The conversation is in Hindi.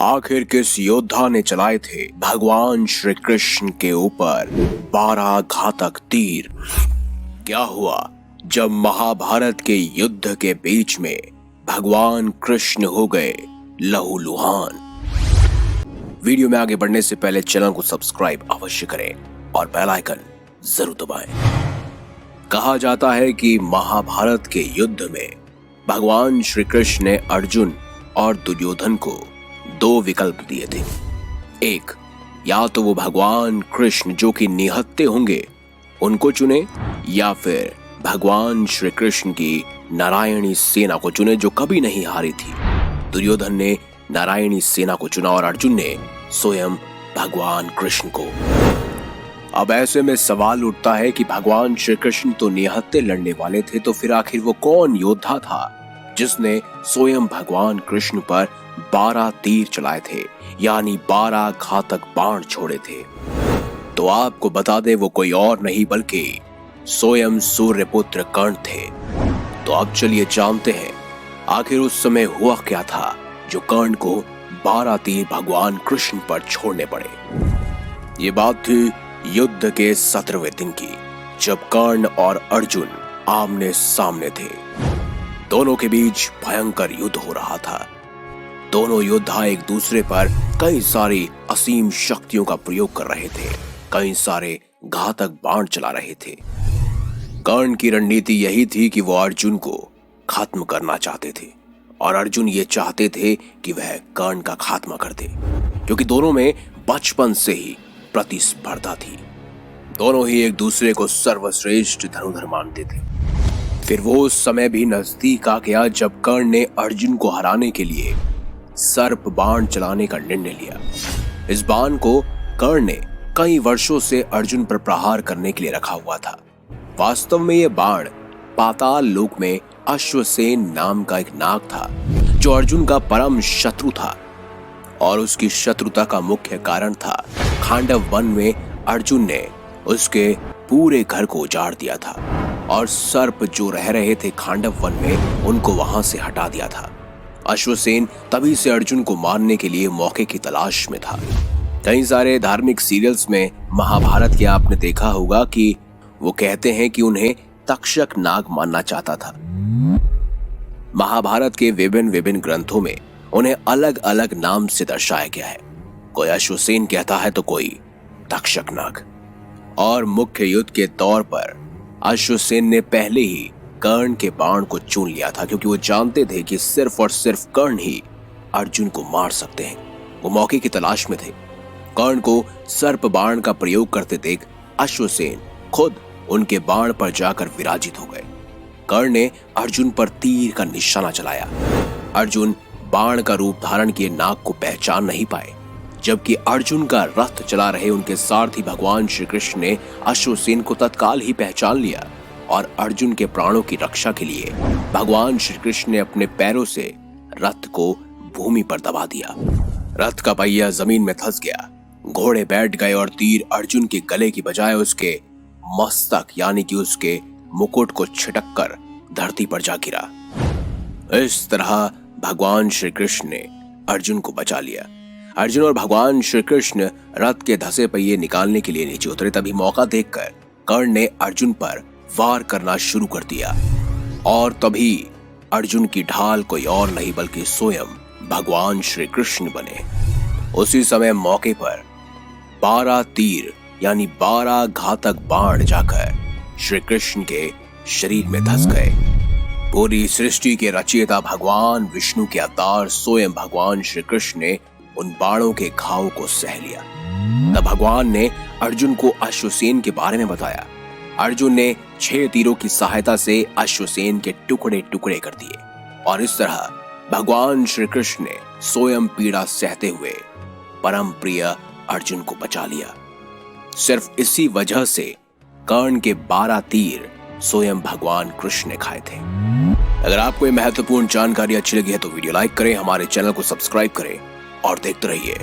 आखिर किस योद्धा ने चलाए थे भगवान श्री कृष्ण के ऊपर 12 घातक तीर? क्या हुआ जब महाभारत के युद्ध के बीच में भगवान कृष्ण हो गए लहूलुहान? वीडियो में आगे बढ़ने से पहले चैनल को सब्सक्राइब अवश्य करें और बेल आइकन जरूर दबाएं। कहा जाता है कि महाभारत के युद्ध में भगवान श्री कृष्ण ने अर्जुन और दुर्योधन को 2 विकल्प दिए थे। एक, या तो वो भगवान कृष्ण जो कि निहत्थे होंगे उनको चुने, या फिर भगवान श्री कृष्ण की नारायणी सेना को चुने जो कभी नहीं हारी थी। दुर्योधन ने नारायणी सेना को चुना और अर्जुन ने स्वयं भगवान कृष्ण को। अब ऐसे में सवाल उठता है कि भगवान श्री कृष्ण तो निहत्थे लड़ने वाले थे, तो फिर आखिर वो कौन योद्धा था जिसने स्वयं भगवान कृष्ण पर 12 तीर चलाए थे, यानी 12 घातक बाण छोड़े थे? तो आपको बता दे वो कोई और नहीं बल्कि स्वयं सूर्यपुत्र कर्ण थे। तो अब चलिए जानते हैं आखिर उस समय हुआ क्या था जो कर्ण को 12 तीर भगवान कृष्ण पर छोड़ने पड़े। ये बात थी युद्ध के 17वें दिन की, जब कर्ण और अर्जुन आमने सामने थे। दोनों के बीच भयंकर युद्ध हो रहा था। दोनों योद्धा एक दूसरे पर कई सारी असीम शक्तियों का प्रयोग कर रहे थे, कई सारे घातक बाण चला रहे थे। कर्ण की रणनीति यही थी कि वो अर्जुन को खत्म करना चाहते थे और अर्जुन ये चाहते थे कि वह कर्ण का खात्मा कर दे, क्योंकि दोनों में बचपन से ही प्रतिस्पर्धा थी। दोनों ही एक दूसरे को सर्वश्रेष्ठ धनुधर मानते थे। फिर वो उस समय भी नजदीक आ गया जब कर्ण ने अर्जुन को हराने के लिए सर्प बाण चलाने का निर्णय लिया। इस बाण को कर्ण ने कई वर्षों से अर्जुन पर प्रहार करने के लिए रखा हुआ था। वास्तव में ये बाण पाताल लोक में अश्वसेन नाम का एक नाग था जो अर्जुन का परम शत्रु था, और उसकी शत्रुता का मुख्य कारण था खांडव वन में अर्जुन ने उसके पूरे घर को उजाड़ दिया था और सर्प जो रह रहे थे खांडव वन में उनको वहां से हटा दिया था। अश्वसेन तभी से अर्जुन को मारने के लिए मौके की तलाश में था। कई सारे धार्मिक सीरियल्स में महाभारत के आपने देखा होगा कि वो कहते हैं कि उन्हें तक्षक नाग मानना चाहता था। महाभारत के विभिन्न ग्रंथों में उन्हें अलग अलग नाम से दर्शाया गया है। कोई अश्वसेन कहता है तो कोई तक्षक नाग। और मुख्य युद्ध के तौर पर अश्वसेन ने पहले ही कर्ण के बाण को चुन लिया था, क्योंकि वो जानते थे कि सिर्फ और सिर्फ कर्ण ही अर्जुन को मार सकते हैं। वो मौके की तलाश में थे। कर्ण को सर्प बाण का प्रयोग करते देख अश्वसेन खुद उनके बाण पर जाकर विराजित हो गए। कर्ण ने अर्जुन पर तीर का निशाना चलाया। अर्जुन बाण का रूप धारण किए नाग को पहचान नहीं पाए, जबकि अर्जुन का रथ चला रहे उनके सारथी भगवान श्री कृष्ण ने अश्वसेन को तत्काल ही पहचान लिया और अर्जुन के प्राणों की रक्षा के लिए भगवान श्री कृष्ण ने अपने पैरों से रथ को भूमि पर दबा दिया। रथ का पहिया जमीन में धंस गया, घोड़े बैठ गए और तीर अर्जुन के गले की बजाय उसके मस्तक यानी कि उसके मुकुट को छिटक कर धरती पर जा गिरा। इस तरह भगवान श्री कृष्ण ने अर्जुन को बचा लिया। अर्जुन और भगवान श्री कृष्ण रथ के धसे पहिए निकालने के लिए नीचे उतरे। तभी मौका देखकर कर्ण ने अर्जुन पर वार करना शुरू कर दिया, और तभी अर्जुन की ढाल कोई और नहीं बल्कि स्वयं भगवान श्री कृष्ण बने। उसी समय मौके पर 12 तीर यानी 12 घातक बाण जाकर श्री कृष्ण के शरीर में धंस गए। पूरी सृष्टि के रचयिता भगवान विष्णु के अवतार स्वयं भगवान श्री कृष्ण ने उन बाणों के घाव को सह लिया। तब भगवान ने अर्जुन को अश्वसेन के बारे में बताया। अर्जुन ने 6 तीरों की सहायता से अश्वसेन के टुकड़े टुकड़े कर दिए, और इस तरह भगवान श्री कृष्ण ने स्वयं पीड़ा सहते हुए परम प्रिय अर्जुन को बचा लिया। सिर्फ इसी वजह से कर्ण के 12 तीर स्वयं भगवान कृष्ण ने खाए थे। अगर आपको ये महत्वपूर्ण जानकारी अच्छी लगी है तो वीडियो लाइक करें, हमारे चैनल को सब्सक्राइब करें और देखते रहिए।